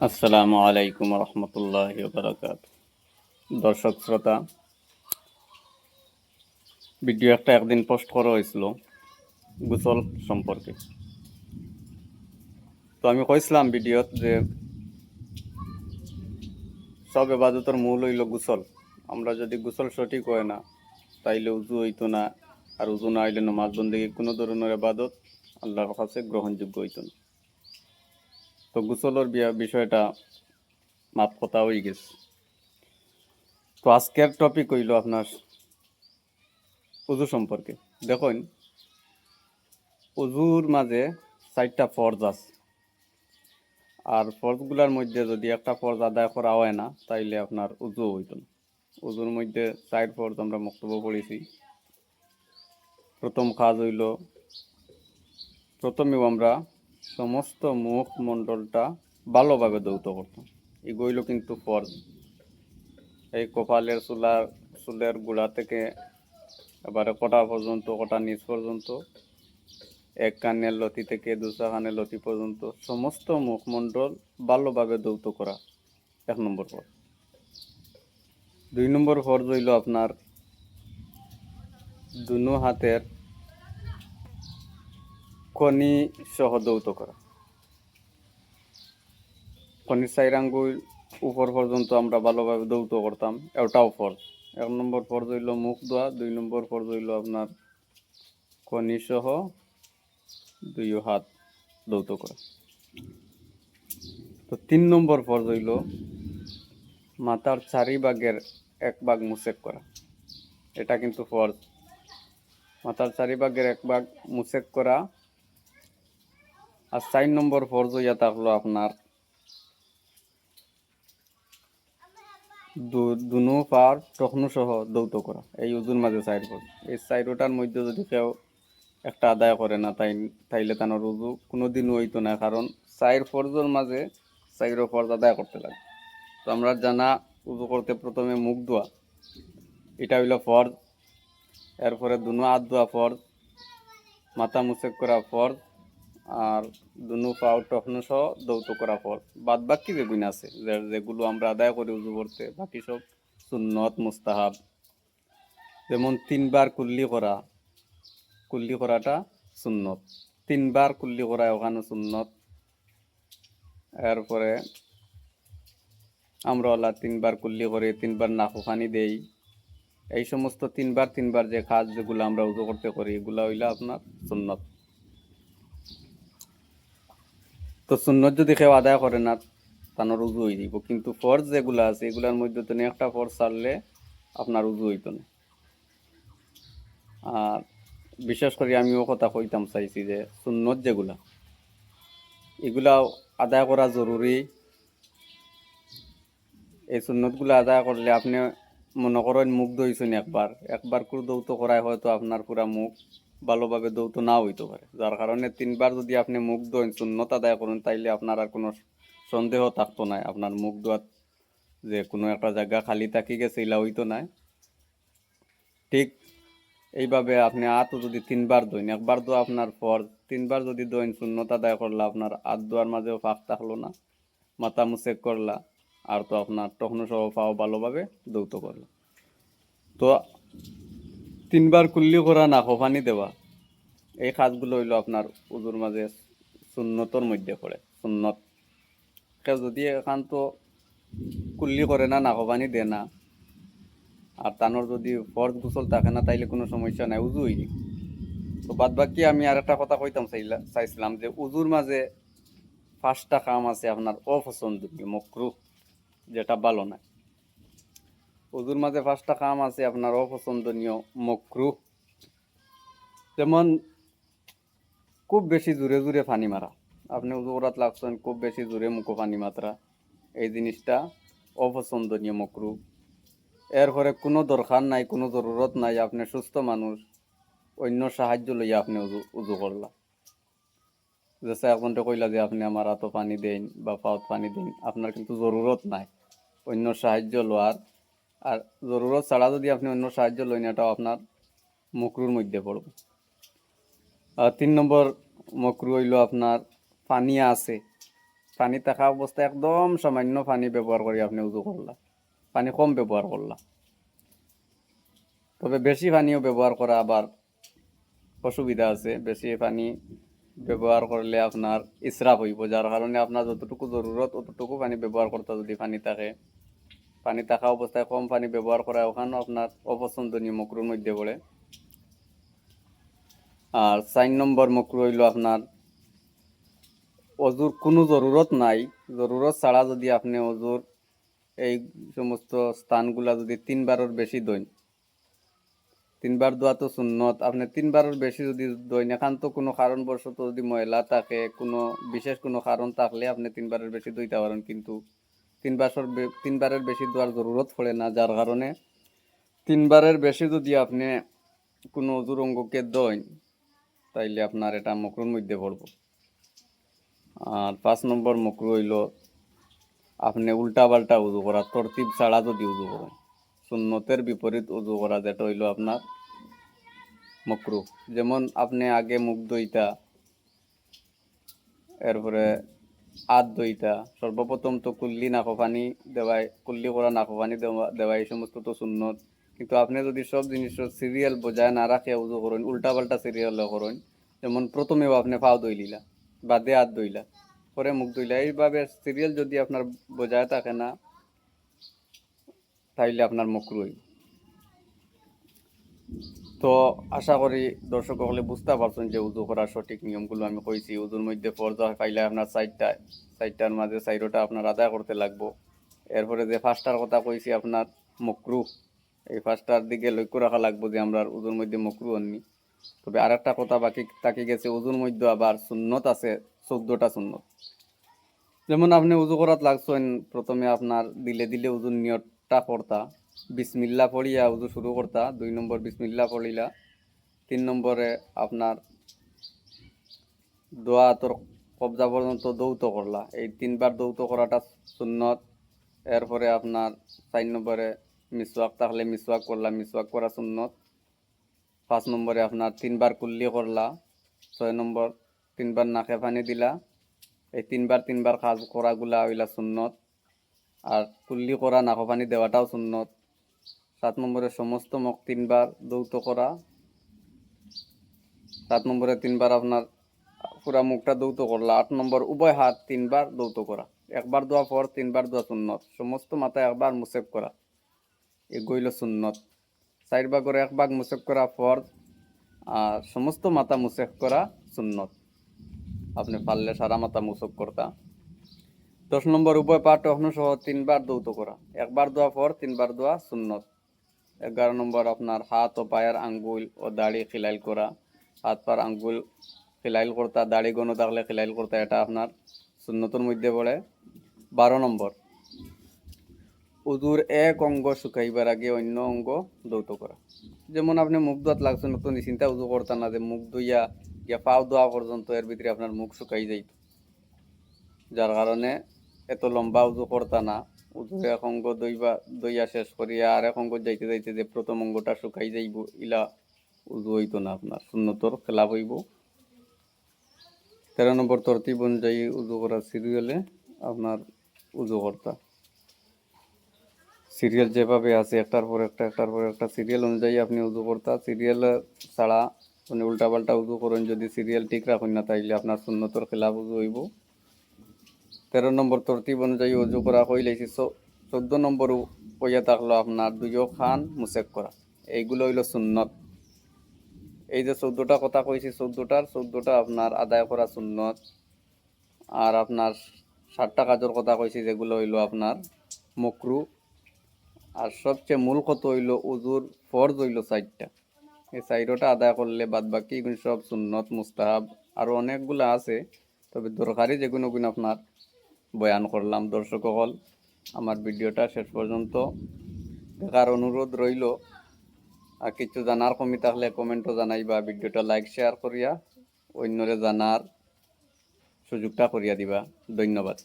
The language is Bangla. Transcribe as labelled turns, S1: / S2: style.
S1: আসসালামু আলাইকুম রহমতুল্লাহি ওয়া বারাকাতুহু। দর্শক শ্রোতা, ভিডিও একটা একদিন পোস্ট করা হয়েছিল গোসল সম্পর্কে। তো আমি কইছিলাম ভিডিওত যে সব ইবাদতের মূল হইল গোসল। আমরা যদি গোসল সঠিক হয় না তাইলে উজু হইতো না, আর উজু না হইলে নামাজ বন্দেগী কোনো ধরনের ইবাদত আল্লাহর কাছে গ্রহণযোগ্য হইতো না। তো গোসলের বিষয়টা মাপ কথা হয়ে গেছে। তো আজকের টপিক হইল আপনার উজু সম্পর্কে। দেখুন, উজুর মাঝে 4টা ফরজ আছে, আর ফরজগুলোর মধ্যে যদি একটা ফরজ আদায় করা হয় না তাইলে আপনার উজু হইতো না। উজুর মধ্যে 4 ফরজ আমরা বক্তব্য পড়েছি। প্রথম কাজ হইল, প্রথমেও আমরা সমস্ত মুখ মণ্ডলটা ভালোভাবে ধৌত করতাম। এগুলো কিন্তু ফরজ। এই কপালের চুলের গোড়া থেকে এবারে কটা পর্যন্ত, কটা নিচ পর্যন্ত, এক কানের লতি থেকে দুসরা কানের লতি পর্যন্ত সমস্ত মুখমণ্ডল ভালোভাবে ধৌত করা 1 নম্বর ফরজ। 2 নম্বর ফরজ হইল আপনার দুনো হাতের কনি সহ ধৌত করা। কনির 4 আঙ্গুল উপর পর্যন্ত আমরা ভালোভাবে ধৌত করতাম, এটাও ফরজ। 1 নম্বর ফরজ হইল মুখ ধোয়া, 2 নম্বর ফরজ হইল আপনার কনি সহ 2 হাত ধৌত করা। তো 3 নম্বর ফরজ হইল মাথার 4 ভাগের 1 ভাগ মুছেক করা। এটা কিন্তু ফরজ। মাথার 4 ভাগের 1 ভাগ মুছেক করা। আর 4 নম্বর ফরজ হইয়া থাকলো আপনার দুনো পার টখনু সহ ধৌত করা। এই উজুর মাঝে 4 ফরজ। এই 4টার মধ্যে যদি কেউ একটা আদায় করে না তাইলে তানোর উজু কোনোদিনও হইতো না, কারণ 4 ফরজের মাঝে 4 ফরজ আদায় করতে লাগে। তো আমরা জানা উজু করতে প্রথমে মুখ ধোয়া, এটা হইল ফরজ। এরপরে দুনো হাত ধোয়া ফরজ, মাথা মুছেক করা ফরজ, আর দুনো পাও টখনু সহ ধৌত করা ফরজ। বাদ বাকি যেগুলো আছে, যেগুলো আমরা আদায় করি উজু করতে, বাকি সব সুন্নত মুস্তাহাব। যেমন 3 বার কুল্লি করাটা সুন্নত, 3 বার কুল্লি করা ওখানে সুন্নত। এরপরে আমরা 3 বার কুল্লি করে 3 বার নাকু পানি দেই। এই সমস্ত 3 বার যে কাজ যেগুলো আমরা উজু করতে করি, এগুলো হইলো আপনার সুন্নত। তো সুন্নত যদি কেউ আদায় করে না তানোর উজু হয়ে যাব, কিন্তু ফরজ যেগুলো আছে এগুলোর মধ্যে তো একটা ফরজ ছাড়লে আপনার উজু হইতো না। আর বিশেষ করে আমিও কথা কইতাম চাইছি যে সুন্নত যেগুলা, এগুলা আদায় করা জরুরি। এই সুন্নতগুলো আদায় করলে আপনি মনে করেন মুখ ধুইছেন একবার করে দৌত করায় হয়তো আপনার পুরা মুখ ভালোভাবে দৌত না হইতে পারে, যার কারণে 3 বার যদি আপনি মুখ ধোয়েন সুন্নত আদায় করেন তাইলে আপনার আর কোনো সন্দেহ থাকতো না আপনার মুখ ধোয়াত যে কোনো একটা জায়গা খালি থাকি গেছে ইলা হইতো না। ঠিক এইভাবে আপনি হাতও যদি 3 বার ধোয়েন, একবার ধোয়া আপনার পর 3 বার যদি ধোয়েন সুন্নত আদায় করলা, আপনার হাত ধোয়ার মাঝেও ফাঁক থাকলো না, মাথা মুছেক করলা, আর তো আপনার তখন সহ পাও ভালোভাবে দৌত করলো। তো 3 বার কুল্লি করা, নাকো পানি দেওয়া, এই কাজগুলো হইলো আপনার উজুর মাঝে সুন্নতর মধ্যে পড়ে। সুন্নত কেউ যদি একান্ত কুল্লি করে না, নাকো পানি দেয় না, আর তানোর যদি ফরজ গোসল থাকে না তাইলে কোনো সমস্যা নাই, উজু হইনি। তো বাদ বাকি আমি আর একটা কথা কইতাম চাইছিলাম যে উজুর মাঝে 5টা কাম আছে আপনার অপছন্দনীয় মকরুহ, যেটা ভালো না। উজুর মাঝে 5টা কাম আছে আপনার অপছন্দনীয় মকরুহ। যেমন খুব বেশি জোরে জোরে পানি মারা, আপনি উজু করাত লাগছেন খুব বেশি জোরে মুখো পানি মাত্রা, এই জিনিসটা অপছন্দনীয় মকরুহ। এরপরে কোনো দরকার নাই, কোনো জরুরত নাই, আপনি সুস্থ মানুষ, অন্য সাহায্য লইয়া আপনি উজু করলা, যেসে একজনটা কইলা যে আপনি আমার হাতও পানি দেন বা পাওত পানি দেন, আপনার কিন্তু জরুরত নাই অন্য সাহায্য লওয়ার। আর জরুরত ছাড়া যদি আপনি অন্য সাহায্য লইন, এটাও আপনার মকরুর মধ্যে পড়বে। আর 3 নম্বর মকরু হইল আপনার পানিয়া আছে, পানি থাকা অবস্থায় একদম সামান্য পানি ব্যবহার করে আপনি উজু করলা, পানি কম ব্যবহার করলা। তবে বেশি পানিও ব্যবহার করা আবার অসুবিধা আছে। বেশি পানি ব্যবহার করলে আপনার ইসরাফ হইব, যার কারণে আপনার যতটুকু জরুরত অতটুকু পানি ব্যবহার করতে যদি পানি থাকে। পানি থাকা অবস্থায় কম পানি ব্যবহার করা ওখানেও আপনার অপছন্দনীয় মকরুর মধ্যে পড়ে। আর 4 নম্বর মকরু হইল আপনার অজুর কোনো জরুরত নাই, জরুরত ছাড়া যদি আপনি অজুর এই সমস্ত স্থানগুলা যদি 3বারের বেশি দইন, 3বার দোয়া তো সুন্নত, আপনি 3বারের বেশি যদি দইন, একান্ত কোনো কারণবশত যদি ময়লা থাকে, কোনো বিশেষ কোনো কারণ থাকলে আপনি 3বারের বেশি দইতে পারেন, কিন্তু 3বারের বেশি দোয়ার জরুরত পড়ে না, যার কারণে 3বারের বেশি যদি আপনি কোনো অজুর অঙ্গকে দইন তাইলে আপনার এটা মকরুর মধ্যে পড়ব। আর 5 নম্বর মকরু হইল আপনি উল্টা পাল্টা উজু করা, তরতিব ছাড়া যদি উজু করেন, সুন্নতের বিপরীত উজু করা, যেটা হইল আপনার মকরু। যেমন আপনি আগে মুখ দইতা, এরপরে হাত দইতা, সর্বপ্রথম তো কুল্লি নাকো পানি দেওয়াই, কুল্লি করা নাকো পানি দেওয়া এই সমস্ত তো সুন্নত। কিন্তু আপনি যদি সব জিনিসের সিরিয়াল বজায় না রাখে উজু করেন, উল্টা পাল্টা সিরিয়াল করেন, যেমন প্রথমেও আপনি পাও দইলিলা, বাদে হাত দইলা, পরে মুখ দইলা, এইভাবে সিরিয়াল যদি আপনার বজায় থাকে না তাইলে আপনার মকরু হইব। তো আশা করি দর্শক সকলে বুঝতে পারছেন যে উজু করার সঠিক নিয়মগুলো আমি কইছি। উজুর মধ্যে ফরজ পাইলে আপনার 4টার মাঝে 4টা আপনার আদায় করতে লাগবো। এরপরে যে 5টার কথা কইছি আপনার মকরু, এই 5টার দিকে লক্ষ্য রাখা লাগবো যে আমরা উজুর মধ্যে মকরু হননি। তবে আর একটা কথা বাকি থাকি গেছে, উজুর মধ্যে আবার সুন্নত আছে 14টা সুন্নত। যেমন আপনি উজু করাত লাগছেন, প্রথমে আপনার দিলে দিলে উজুর নিয়তটা পড়তা, বিসমিল্লা পড়িয়া উজু শুরু করতা, 2 নম্বর বিসমিল্লা পড়িলা, 3 নম্বরে আপনার দোয়া তোর কবজা পর্যন্ত দৌত করলা, এই 3বার দৌত করাটা সুন্নত। এরপরে আপনার 4 নম্বরে মিসওয়াক থাকলে মিসওয়াক করলা, মিসওয়াক করা সুন্নত। 5 নম্বরে আপনার 3বার কুল্লি করলা। 6 নম্বর 3বার নাকে পানি দিলা। এই 3বার কাজ করাগুলা হইলা সুন্নত। আর কুল্লি করা, নাকো পানি দেওয়াটাও সুন্নত। 7 নম্বরে সমস্ত মুখ 3বার দৌত করা। 7 নম্বরে 3বার আপনার পুরা মুখটা দৌত করলা। 8 নম্বর উভয় হাত 3বার দৌত করা, একবার দোয়া পর 3বার দোয়া সুন্নত। সমস্ত মাথায় একবার মুসেফ করা, এগুলো সুন্নত। 4 ভাগের 1 ভাগ মুসেফ করা ফরজ, আর সমস্ত মাথা মুসেফ করা সুন্নত। আপনি পারলে সারা মাথা মুসেফ করতা। 10 নম্বর উভয় পা টহনো সহ 3বার দৌত করা, একবার দোয়া পর 3বার দোয়া সুন্নত। 11 নম্বর আপনার হাত ও পায়ের আঙ্গুল ও দাড়ি খিলাইল করা, হাত পার আঙ্গুল খিলাইল করতা, দাড়ি গনো থাকলে খিলাইল করতা, এটা আপনার সুন্নতর মধ্যে পড়ে। 12 নম্বর উজুর এক অঙ্গ শুকাইবার আগে অন্য অঙ্গ দৌত করা। যেমন আপনি মুখ ধোয়াত লাগছেন, তো নিশ্চিন্তা উজু করতা না যে মুখ ধুইয়া গিয়া পাও ধোয়া পর্যন্ত এর ভিতরে আপনার মুখ শুকাই যাইত, যার কারণে এত লম্বা উজু করতা না। উজুর এক অঙ্গ দইয়া শেষ করিয়া আর এক অঙ্গ যাইতে যাইতে যে প্রথম অঙ্গটা শুকাই যাইব, ইলা উজু হইতো না, আপনার সুন্নতর খেলাফ হইব। 13 নম্বর তরতিব অনুযায়ী উজু করা সিরিয়ালে আপনার উজু করতা। সিরিয়াল যেভাবে আছে একটার পর একটা সিরিয়াল অনুযায়ী আপনি উজু করতা। সিরিয়াল ছাড়া মানে উল্টাপাল্টা উজু করেন, যদি সিরিয়াল ঠিক রাখুন না তাইলে আপনার সুন্নতর খেলাফ উজু হইব। 13 নম্বর তরতিব অনুযায়ী উজু করা হইলেছি। 14 নম্বর হইয়া থাকলো আপনার 2 খান মুসেক করা, এইগুলো হইল সুন্নত। এই যে 14টা কথা কইছি, 14টা আপনার আদায় করা সুন্নত। আর আপনার 7টা কাজের কথা কইছি, যেগুলো হইল আপনার মকরু। আর সবচেয়ে মূল কত হইল উজুর ফরজ হইল 4টা, এই 4টা আদায় করলে বাদ বাকি সব সুন্নত মুস্তাহাব আরও অনেকগুলো আছে। তবে দরকারি যেগুলো আপনার বয়ান করলাম। দর্শক সকল আমার ভিডিওটা শেষ পর্যন্ত দেখার অনুরোধ রইল। আর কিছু জানার কমি থাকলে কমেন্টও জানাইবা, ভিডিওটা লাইক শেয়ার করিয়া অন্যরে জানার সুযোগটা করিয়া দিবা। ধন্যবাদ।